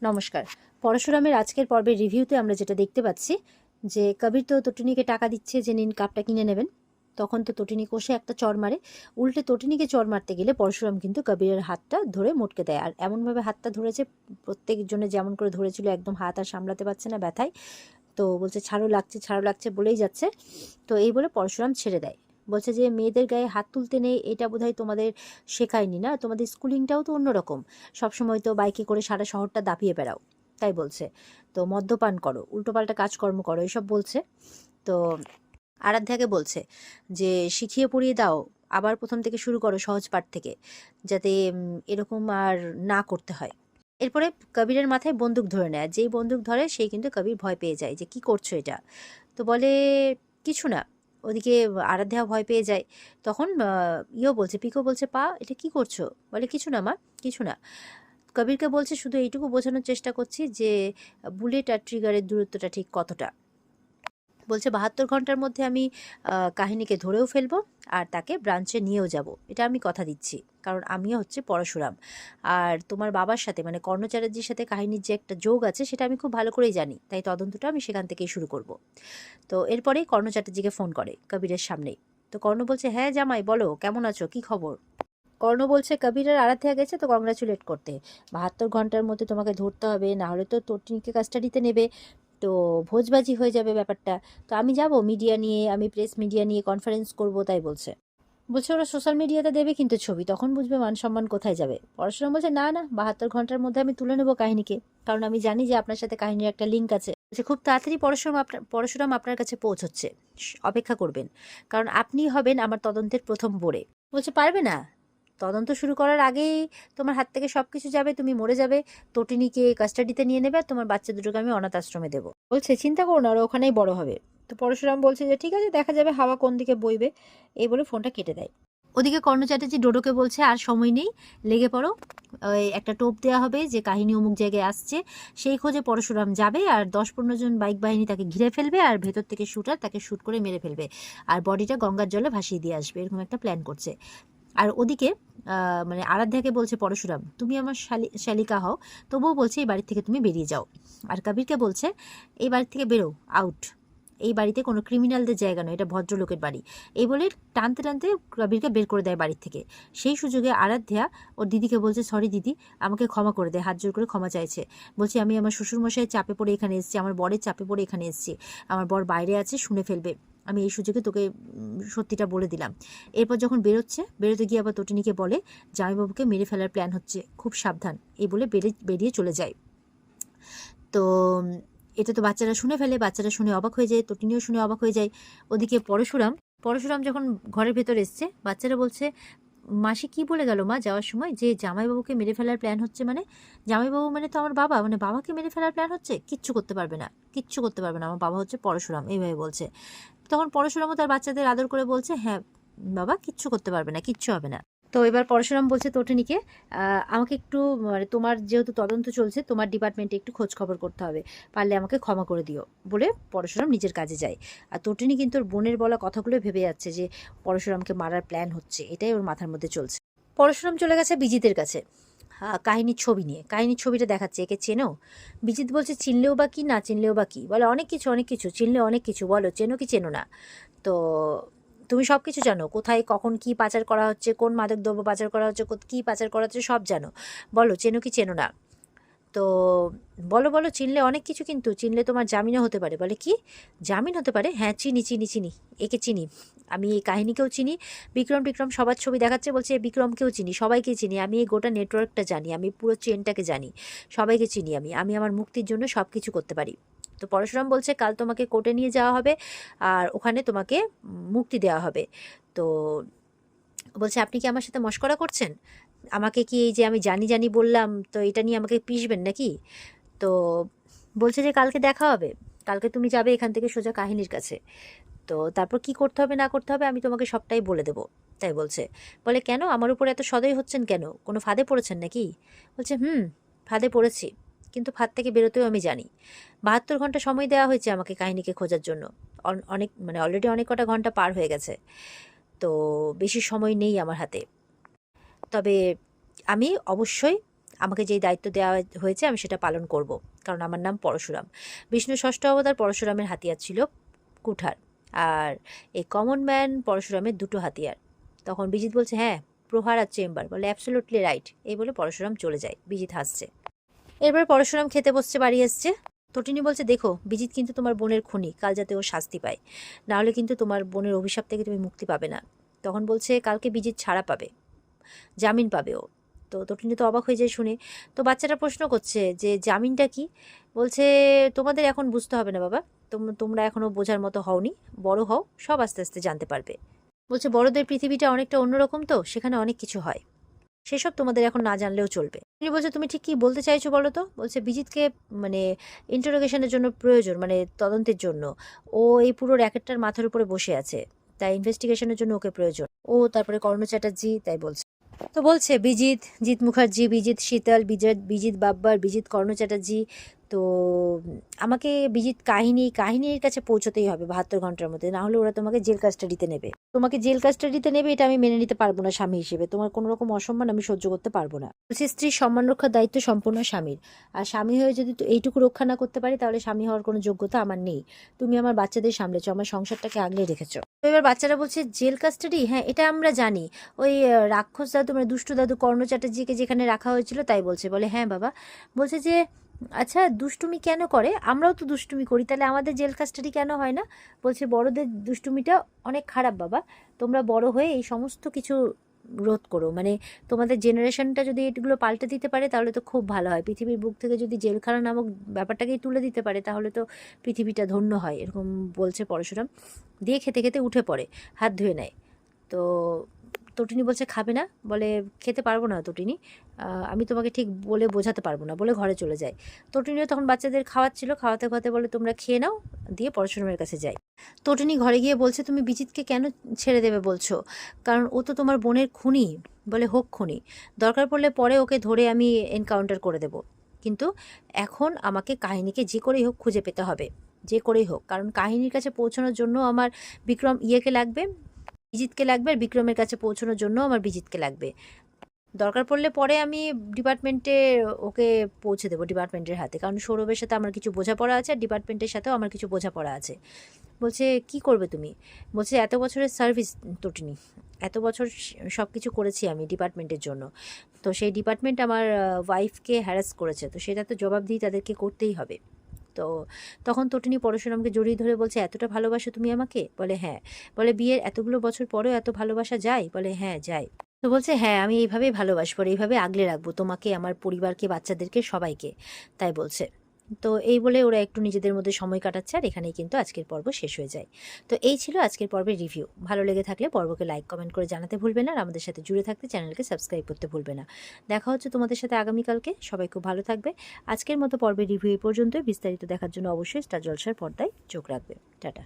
নমস্কার। পরশুরামের আজকের পর্বের রিভিউতে আমরা যেটা দেখতে পাচ্ছি যে কবির তো তটিনীকে টাকা দিচ্ছে যে নিন কাপটা কিনে নেবেন। তখন তো তটিনী কষে একটা চড় মারে। উল্টে তটিনীকে চড় মারতে গেলে পরশুরাম কিন্তু কবিরের হাতটা ধরে মোটকে দেয়, আর এমনভাবে হাতটা ধরেছে, প্রত্যেকজনে যেমন করে ধরেছিল একদম হাত আর সামলাতে পারছে না ব্যথায়। তো বলছে ছাড়ো লাগছে ছাড়ো লাগছে বলেই যাচ্ছে। তো এই বলে পরশুরাম ছেড়ে দেয়। বলছে যে মেয়েদের গায়ে হাত তুলতে নেই, এটা বোধহয় তোমাদের শেখায়নি না, তোমাদের স্কুলিংটাও তো অন্যরকম, সবসময় তো বাইকে করে সারা শহরটা দাপিয়ে বেড়াও, তাই বলছে। তো মদ্যপান করো, উল্টোপাল্টা কাজকর্ম করো, এসব বলছে। তো আরাধ্যাকে বলছে যে শিখিয়ে পড়িয়ে দাও, আবার প্রথম থেকে শুরু করো সহজ পাঠ থেকে, যাতে এরকম আর না করতে হয়। এরপরে কবিরের মাথায় বন্দুক ধরে নেয়, যেই বন্দুক ধরে সেই কিন্তু কবির ভয় পেয়ে যায় যে কি করছো এটা। তো বলে কিছু না। ওদিকে আরাধ্যা ভয় পেয়ে যায়। তখন বলছে, পিকো বলছে, পা এটা কি করছো? বলে কিছু না মা, কিছু না। কবিরকে বলছে শুধু এইটুকু বোঝানোর চেষ্টা করছি যে বুলেট আর ট্রিগারের দূরত্বটা ঠিক কতটা। বলছে 72 ঘন্টার মধ্যে আমি কাহিনীকে ধরেও ফেলবো আর তাকে ব্রাঞ্চে নিয়েও যাব, এটা আমি কথা দিচ্ছি, কারণ আমিও হচ্ছে পরশুরাম। আর তোমার বাবার সাথে মানে কর্ণ চ্যাটার্জির সাথে কাহিনীর যে একটা যোগ আছে সেটা আমি খুব ভালো করেই জানি, তাই তদন্তটা আমি সেখান থেকেই শুরু করব। তো এরপরেই কর্ণ চ্যাটার্জিকে ফোন করে কবিরের সামনেই। তো কর্ণ বলছে, হ্যাঁ জামাই বলো, কেমন আছো, কি খবর? কর্ণ বলছে কবির আর আরাধ্যা গেছে তো কংগ্রাচুলেট করতে, 72 ঘন্টার মধ্যে তোমাকে ধরতে হবে, না হলে তো তটিনীকে কাস্টাডিতে নেবে, তো ভোজবাজি হয়ে যাবে ব্যাপারটা। তো আমি যাব মিডিয়া নিয়ে, আমি প্রেস মিডিয়া নিয়ে কনফারেন্স করব, তাই বলছে। বলছে ওরা সোশ্যাল মিডিয়াতে দেবে কিন্তু ছবি, তখন বুঝবে মান সম্মান কোথায় যাবে। পড়াশোনা বলছে না না, 72 ঘন্টার মধ্যে আমি তুলে নেবো কাহিনীকে, কারণ আমি জানি যে আপনার সাথে কাহিনীর একটা লিঙ্ক আছে। বলছে খুব তাড়াতাড়ি পরশুরাম আপনার কাছে পৌঁছচ্ছে, অপেক্ষা করবেন, কারণ আপনি হবেন আমার তদন্তের প্রথম বোড়ে। বলছে পারবে না, তদন্ত শুরু করার আগেই তোমার হাত থেকে সবকিছু যাবে, তুমি মরে যাবে, তটিনীকে কাস্টাডিতে নিয়ে নেবে আর তোমার বাচ্চা দুটোকে আমি অনাথ আশ্রমে দেবো। বলছে চিন্তা করো না, ওরা ওখানেই বড় হবে। তো পরশুরাম বলছে যে ঠিক আছে, দেখা যাবে হাওয়া কোন দিকে বইবে, এই বলে ফোনটা কেটে দেয়। ওদিকে কর্ণ চ্যাটার্জি ডোডোকে বলছে আর সময় নেই, লেগে পড়ো, ওই একটা টোপ দেওয়া হবে যে কাহিনী অমুক জায়গায় আসছে, সেই খোঁজে পরশুরাম যাবে, আর 10-15 জন বাইক বাহিনী তাকে ঘিরে ফেলবে, আর ভেতর থেকে শুটার তাকে শুট করে মেরে ফেলবে, আর বডিটা গঙ্গার জলে ভাসিয়ে দিয়ে আসবে, এরকম একটা প্ল্যান করছে। আর ওদিকে মানে আরাধ্যাকে বলছে পরশুরাম, তুমি আমার শালিকা হও, তবুও বলছে এই বাড়ি থেকে তুমি বেরিয়ে যাও। আর কবিরকে বলছে এই বাড়ি থেকে বেরো, আউট, এই বাড়িতে কোনো ক্রিমিনালদের জায়গা নয়, এটা ভদ্রলোকের বাড়ি। এই বলে টানতে টানতে কবিরকে বের করে দেয় বাড়ির থেকে। সেই সুযোগে আরাধ্যা ওর দিদিকে বলছে, সরি দিদি, আমাকে ক্ষমা করে দেয়, হাত জোর করে ক্ষমা চাইছে। বলছি আমি আমার শ্বশুরমশাইয়ের চাপে পড়ে এখানে এসেছি, আমার বরের চাপে পড়ে এখানে এসেছি, আমার বর বাইরে আছে, শুনে ফেলবে, আমি এই সুযোগে তোকে সত্যিটা বলে দিলাম। এরপর যখন বেরোতে গিয়ে আবার তটিনীকে বলে জামাইবাবুকে মেরে ফেলার প্ল্যান হচ্ছে, খুব সাবধান, এই বলে বেরিয়ে চলে যায়। তো এটা তো বাচ্চারা শুনে ফেলে, বাচ্চারা শুনে অবাক হয়ে যায়, তটিনীও শুনে অবাক হয়ে যায়। ওদিকে পরশুরাম যখন ঘরের ভেতর এসছে, বাচ্চারা বলছে মাসি কি বলে গেল মা যাওয়ার সময়, যে জামাইবাবুকে মেরে ফেলার প্ল্যান হচ্ছে, মানে জামাইবাবু মানে তো আমার বাবা, মানে বাবাকে মেরে ফেলার প্ল্যান হচ্ছে, কিচ্ছু করতে পারবে না, কিচ্ছু করতে পারবে না, আমার বাবা হচ্ছে পরশুরাম, এইভাবে বলছে। তখন পরশুরামও তার বাচ্চাদের আদর করে বলছে, হ্যাঁ বাবা, কিচ্ছু করতে পারবে না, কিচ্ছু হবে না। তো এবার পরশুরাম বলছে তটিনীকে, আমাকে একটু মানে তোমার যেহেতু তদন্ত চলছে, তোমার ডিপার্টমেন্টে একটু খোঁজ খবর করতে হবে, পারলে আমাকে ক্ষমা করে দিও, বলে পরশুরাম নিজের কাজে যায়। আর তটিনী কিন্তু ওর বোনের বলা কথাগুলো ভেবে যাচ্ছে যে পরশুরামকে মারার প্ল্যান হচ্ছে, এটাই ওর মাথার মধ্যে চলছে। পরশুরাম চলে গেছে বিজিতের কাছে কাহিনীর ছবি নিয়ে, কাহিনীর ছবিটা দেখাচ্ছে, একে চেনো? বিজিত বলছে চিনলেও বা কি, না চিনলেও বা কি, বলে অনেক কিছু অনেক কিছু, চিনলে অনেক কিছু, বলো চেনো কি চেনো না? তো তুমি সব কিছু জানো, কোথায় কখন কি পাচার করা হচ্ছে, কোন মাদকদ্রব্য পাচার করা হচ্ছে, কী পাচার করা হচ্ছে, সব জানো, বলো চেনো কি চেনো না? তো বলো বলো, চিনলে অনেক কিছু, কিন্তু চিনলে তোমার জামিনও হতে পারে। বলে কি জামিন হতে পারে? হ্যাঁ চিনি চিনি চিনি, একে চিনি, আমি এই কাহিনীকেও চিনি, বিক্রম টিক্রম সবার ছবি দেখাচ্ছে, বলছে এই বিক্রমকেও চিনি, সবাইকে চিনি, আমি এই গোটা নেটওয়ার্কটা জানি, আমি পুরো চেনটাকে জানি, সবাইকে চিনি, আমি আমার মুক্তির জন্য সব কিছু করতে পারি। তো পরশুরাম বলছে কাল তোমাকে কোর্টে নিয়ে যাওয়া হবে, আর ওখানে তোমাকে মুক্তি দেওয়া হবে। তো বলছে আপনি কি আমার সাথে মশকরা করছেন? আমাকে কি এই যে আমি জানি জানি বললাম, তো এটা নিয়ে আমাকে পিষবেন নাকি? তো বলছে যে কালকে দেখা হবে, কালকে তুমি যাবে এখান থেকে সোজা কাহিনীর কাছে, তো তারপর কি করতে হবে না করতে হবে আমি তোমাকে সবটাই বলে দেবো, তাই বলছে। বলে কেন আমার উপর এত সদয় হচ্ছেন কেন, কোনো ফাঁদে পড়েছেন নাকি? বলছে ফাঁদে পড়েছি, কিন্তু ফাঁদ থেকে বেরোতেও আমি জানি। 72 ঘন্টা সময় দেওয়া হয়েছে আমাকে কাহিনীকে খোঁজার জন্য, অনেক মানে অলরেডি অনেক কটা ঘন্টা পার হয়ে গেছে, তো বেশি সময় নেই আমার হাতে। তবে আমি অবশ্যই আমাকে যেই দায়িত্ব দেওয়া হয়েছে আমি সেটা পালন করব, কারণ আমার নাম পরশুরাম। বিষ্ণুর ষষ্ঠ অবতার পরশুরামের হাতিয়ার ছিল কুঠার, আর এই কমন ম্যান পরশুরামের দুটো হাতিয়ার। তখন বিজিত বলছে, হ্যাঁ প্রহার আর চেম্বার, বলে অ্যাবসোলুটলি রাইট। এই বলে পরশুরাম চলে যায়, বিজিত হাসছে। এরপর পরশুরাম খেতে বসছে, বাড়ি এসছে। তটিনী বলছে, দেখো বিজিত কিন্তু তোমার বোনের খুনি, কাল যাতে ও শাস্তি পায়, নাহলে কিন্তু তোমার বোনের অভিশাপ থেকে তুমি মুক্তি পাবে না। তখন বলছে, কালকে বিজিত ছাড়া পাবে, জামিন পাবে ও। তো তটিনী তো অবাক হয়ে যায় শুনে। তো বাচ্চাটা প্রশ্ন করছে যে জামিনটা কি? বলছে, তোমাদের এখন বুঝতে হবে না বাবা, তোমরা এখনো বোঝার মতো হওনি, বড় হও, সব আস্তে আস্তে জানতে পারবে। বলছে, বড়দের পৃথিবীটা অনেকটা অন্যরকম, তো সেখানে অনেক কিছু হয়, সেসব তোমাদের এখন না জানলেও চলবে। তিনি বলছে, তুমি ঠিক কি বলতে চাইছো বলো তো? বলছে, বিজিতকে মানে ইন্টারোগেশনের জন্য প্রয়োজন, মানে তদন্তের জন্য। ও এই পুরো র্যাকেটটার মাথার উপরে বসে আছে, তাই ইনভেস্টিগেশনের জন্য ওকে প্রয়োজন। ও তারপরে কর্ণ চ্যাটার্জি, তাই বলছে। তো বলছে, বিজিত, জিৎ মুখার্জি, বিজিত শীতল, বিজিত বাব্বার, বিজিত কর্ণ চ্যাটার্জি। তো আমাকে বিজিত কাহিনীর কাছে পৌঁছতেই হবে 72 ঘন্টার মধ্যে, না হলে ওরা তোমাকে জেল কাস্টাডিতে নেবে। তোমাকে জেল কাস্টাডিতে নেবে, এটা আমি মেনে নিতে পারবো না স্বামী হিসেবে। তোমার কোনো রকম অসম্মান আমি সহ্য করতে পারবো না। বলছে, স্ত্রীর সম্মান রক্ষার দায়িত্ব সম্পূর্ণ স্বামীর, আর স্বামী হয়ে যদি এইটুকু রক্ষা না করতে পারি, তাহলে স্বামী হওয়ার কোনো যোগ্যতা আমার নেই। তুমি আমার বাচ্চাদের সামলেছো, আমার সংসারটাকে আগলে রেখেছো। তো এবার বাচ্চারা বলছে, জেল কাস্টাডি, হ্যাঁ এটা আমরা জানি, ওই রাক্ষস দাদু মানে দুষ্টু দাদু কর্ণ চ্যাটার্জিকে যেখানে রাখা হয়েছিল তাই বলছে। বলে, হ্যাঁ বাবা। বলছে যে, আচ্ছা দুষ্টুমি কেন করে? আমরাও তো দুষ্টুমি করি, তাহলে আমাদের জেল কাস্টাডি কেন হয় না? বলছে, বড়দের দুষ্টুমিটা অনেক খারাপ বাবা, তোমরা বড় হয়ে এই সমস্ত কিছু রোধ করো, মানে তোমাদের জেনারেশনটা যদি এগুলো পাল্টে দিতে পারে তাহলে তো খুব ভালো হয়। পৃথিবীর বুক থেকে যদি জেলখানা নামক ব্যাপারটাকেই তুলে দিতে পারে তাহলে তো পৃথিবীটা ধন্য হয়, এরকম বলছে পরশুরাম। দিয়ে খেতে খেতে উঠে পড়ে, হাত ধুয়ে নেয়। তো তটিনী বলছে, খাবে না? বলে, খেতে পারবো না তটিনী, আমি তোমাকে ঠিক বলে বোঝাতে পারবো না, বলে ঘরে চলে যায়। তটিনীও তখন বাচ্চাদের খাওয়াচ্ছিল, খাওয়াতে খাওয়াতে বলে, তোমরা খেয়ে নাও, দিয়ে পরশুরামের কাছে যায়। তটিনী ঘরে গিয়ে বলছে, তুমি বিজিতকে কেন ছেড়ে দেবে বলছো? কারণ ও তো তোমার বোনের খুনি। বলে, হোক খুনি, দরকার পড়লে পরে ওকে ধরে আমি এনকাউন্টার করে দেব, কিন্তু এখন আমাকে কাহিনীকে যে করেই হোক খুঁজে পেতে হবে, যে করেই হোক, কারণ কাহিনীর কাছে পৌঁছানোর জন্য আমার বিক্রমকে লাগবে, বিজিতকে লাগবে, আর বিক্রমের কাছে পৌঁছানোর জন্য আমার বিজিতকে লাগবে। দরকার পড়লে পরে আমি ডিপার্টমেন্টে ওকে পৌঁছে দেবো, ডিপার্টমেন্টের হাতে, কারণ সৌরভের সাথে আমার কিছু বোঝাপড়া আছে, আর ডিপার্টমেন্টের সাথেও আমার কিছু বোঝাপড়া আছে। বলছে, কি করবে তুমি? বলছে, এত বছরের সার্ভিস তটিনী, এত বছর সব কিছু করেছি আমি ডিপার্টমেন্টের জন্য, তো সেই ডিপার্টমেন্ট আমার ওয়াইফকে হ্যারাস করেছে, তো সেটা তো জবাবদিহি তাদেরকে করতেই হবে। তো তখন তটিনী পরশুরামকে জড়িয়ে ধরে বলছে, এতটা ভালোবাসো তুমি আমাকে? বলে, হ্যাঁ। বলে, বিয়ের এতগুলো বছর পরেও এত ভালোবাসা যায়? বলে, হ্যাঁ যায়। তো বলছে, হ্যাঁ আমি এইভাবেই ভালোবাসবো, আর এইভাবে আগলে রাখবো তোমাকে, আমার পরিবারকে, বাচ্চাদেরকে, সবাইকে, তাই বলছে। তো এই বলে ওরা একটু নিজেদের মধ্যে সময় কাটাচ্ছে, আর এখানেই কিন্তু আজকের পর্ব শেষ হয়ে যায়। তো এই ছিল আজকের পর্বের রিভিউ। ভালো লেগে থাকলে পর্বকে লাইক কমেন্ট করে জানাতে ভুলবে না, আর আমাদের সাথে জুড়ে থাকতে চ্যানেলকে সাবস্ক্রাইব করতে ভুলবে না। দেখা হচ্ছে তোমাদের সাথে আগামীকালকে। সবাই খুব ভালো থাকবে। আজকের মতো পর্বের রিভিউ এই পর্যন্তই। বিস্তারিত দেখার জন্য অবশ্যই স্টার জলসার পর্দায় চোখ রাখবে। টাটা।